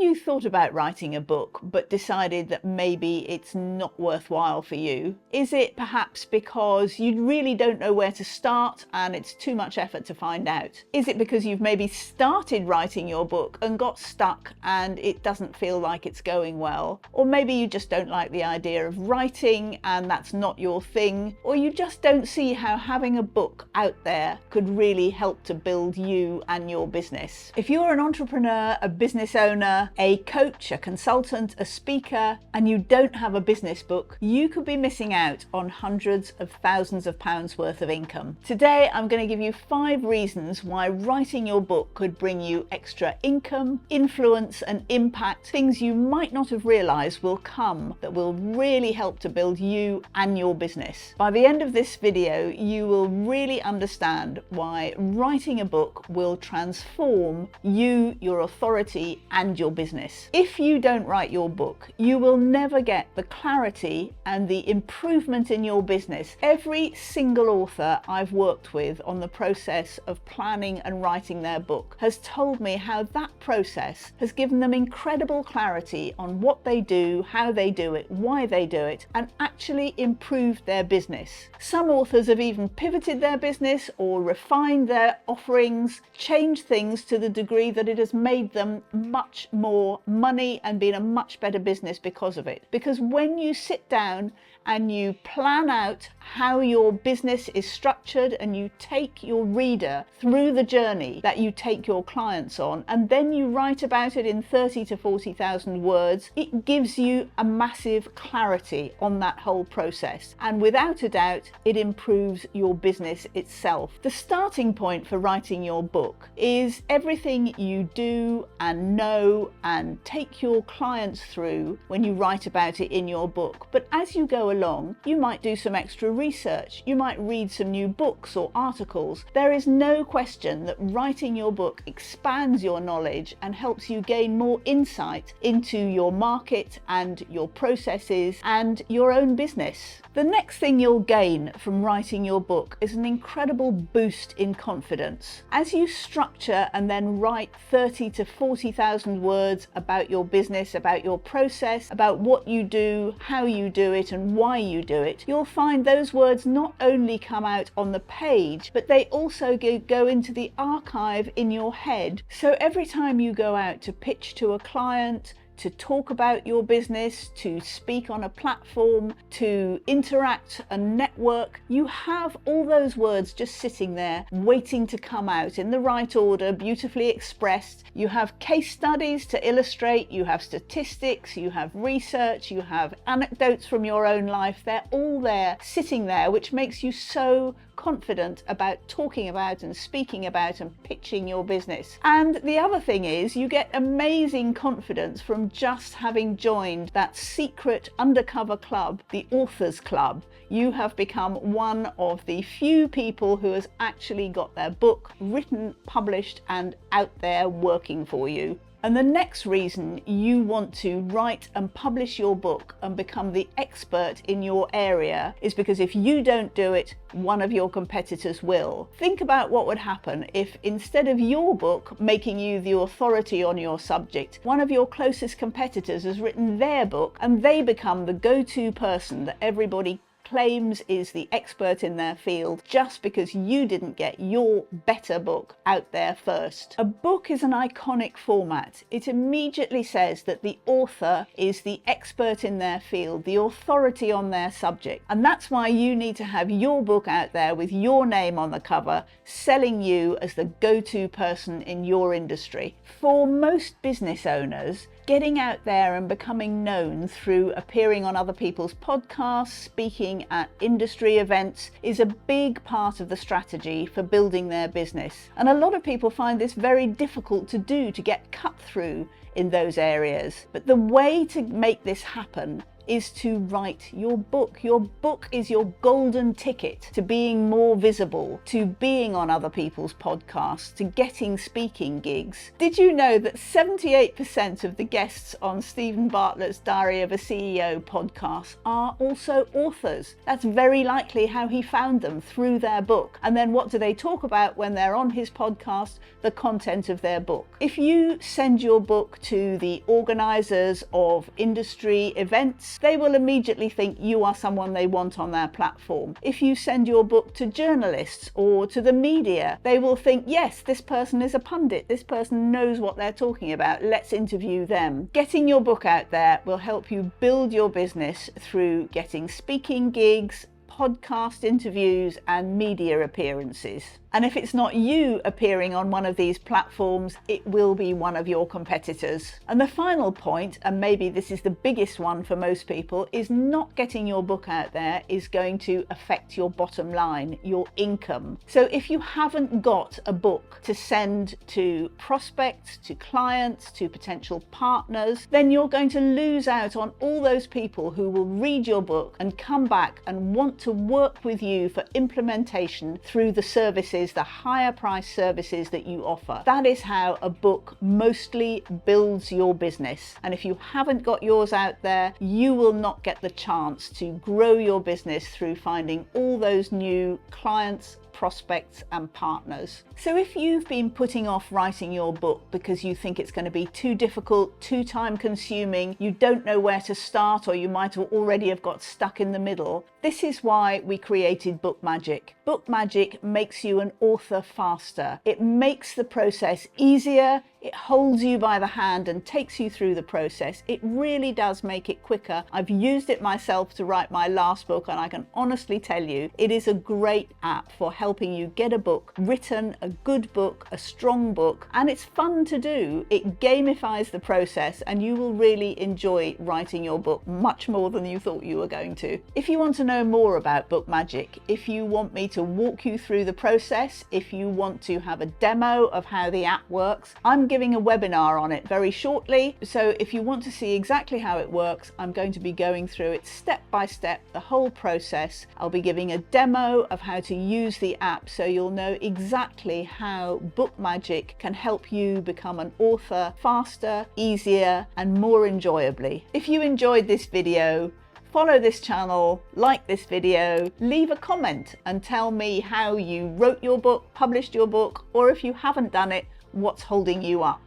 you thought about writing a book but decided that maybe it's not worthwhile for you? Is it perhaps because you really don't know where to start and it's too much effort to find out? Is it because you've maybe started writing your book and got stuck and it doesn't feel like it's going well? Or maybe you just don't like the idea of writing and that's not your thing, or you just don't see how having a book out there could really help to build you and your business. If you're an entrepreneur, a business owner, a coach, a consultant, a speaker, and you don't have a business book, you could be missing out on hundreds of thousands of pounds worth of income. Today, I'm going to give you 5 reasons why writing your book could bring you extra income, influence, and impact, things you might not have realized will come that will really help to build you and your business. By the end of this video, you will really understand why writing a book will transform you, your authority, and your business. If you don't write your book, you will never get the clarity and the improvement in your business. Every single author I've worked with on the process of planning and writing their book has told me how that process has given them incredible clarity on what they do, how they do it, why they do it, and actually improved their business. Some authors have even pivoted their business or refined their offerings, changed things to the degree that it has made them much more money and been a much better business because of it. Because when you sit down and you plan out how your business is structured and you take your reader through the journey that you take your clients on, and then you write about it in 30 to 40,000 words, it gives you a massive clarity on that whole process. And without a doubt, it improves your business itself. The starting point for writing your book is everything you do and know and take your clients through when you write about it in your book. But as you go along, you might do some extra research, you might read some new books or articles. There is no question that writing your book expands your knowledge and helps you gain more insight into your market and your processes and your own business. The next thing you'll gain from writing your book is an incredible boost in confidence. As you structure and then write 30 to 40,000 words about your business, about your process, about what you do, how you do it, and why you do it, you'll find those words not only come out on the page, but they also go into the archive in your head. So every time you go out to pitch to a client, to talk about your business, to speak on a platform, to interact and network, you have all those words just sitting there waiting to come out in the right order, beautifully expressed. You have case studies to illustrate, you have statistics, you have research, you have anecdotes from your own life. They're all there, sitting there, which makes you so confident about talking about and speaking about and pitching your business. And the other thing is, you get amazing confidence from just having joined that secret undercover club, the Authors Club. You have become one of the few people who has actually got their book written, published, and out there working for you. And the next reason you want to write and publish your book and become the expert in your area is because if you don't do it, one of your competitors will. Think about what would happen if instead of your book making you the authority on your subject, one of your closest competitors has written their book and they become the go-to person that everybody claims is the expert in their field just because you didn't get your better book out there first. A book is an iconic format. It immediately says that the author is the expert in their field, the authority on their subject. And that's why you need to have your book out there with your name on the cover, selling you as the go-to person in your industry. For most business owners, getting out there and becoming known through appearing on other people's podcasts, speaking at industry events is a big part of the strategy for building their business. And a lot of people find this very difficult to do, to get cut through in those areas. But the way to make this happen is to write your book. Your book is your golden ticket to being more visible, to being on other people's podcasts, to getting speaking gigs. Did you know that 78% of the guests on Stephen Bartlett's Diary of a CEO podcast are also authors? That's very likely how he found them, through their book. And then what do they talk about when they're on his podcast? The content of their book. If you send your book book to the organisers of industry events, they will immediately think you are someone they want on their platform. If you send your book to journalists or to the media, they will think, yes, this person is a pundit, this person knows what they're talking about, let's interview them. Getting your book out there will help you build your business through getting speaking gigs, podcast interviews and media appearances. And if it's not you appearing on one of these platforms, it will be one of your competitors. And the final point, and maybe this is the biggest one for most people, is not getting your book out there is going to affect your bottom line, your income. So if you haven't got a book to send to prospects, to clients, to potential partners, then you're going to lose out on all those people who will read your book and come back and want to work with you for implementation through the services, the higher price services that you offer. That is how a book mostly builds your business. And if you haven't got yours out there, you will not get the chance to grow your business through finding all those new clients, prospects and partners. So if you've been putting off writing your book because you think it's going to be too difficult, too time consuming, you don't know where to start, or you might already have got stuck in the middle, this is why we created Bookmagic. Bookmagic makes you an author faster. It makes the process easier. It holds you by the hand and takes you through the process. It really does make it quicker. I've used it myself to write my last book, and I can honestly tell you it is a great app for helping you get a book written, a good book, a strong book, and it's fun to do. It gamifies the process and you will really enjoy writing your book much more than you thought you were going to. If you want to know more about Bookmagic, if you want me to walk you through the process, if you want to have a demo of how the app works, I'm giving a webinar on it very shortly. So if you want to see exactly how it works, I'm going to be going through it step by step, the whole process. I'll be giving a demo of how to use the app so you'll know exactly how Bookmagic can help you become an author faster, easier, and more enjoyably. If you enjoyed this video, follow this channel, like this video, leave a comment and tell me how you wrote your book, published your book, or if you haven't done it, what's holding you up.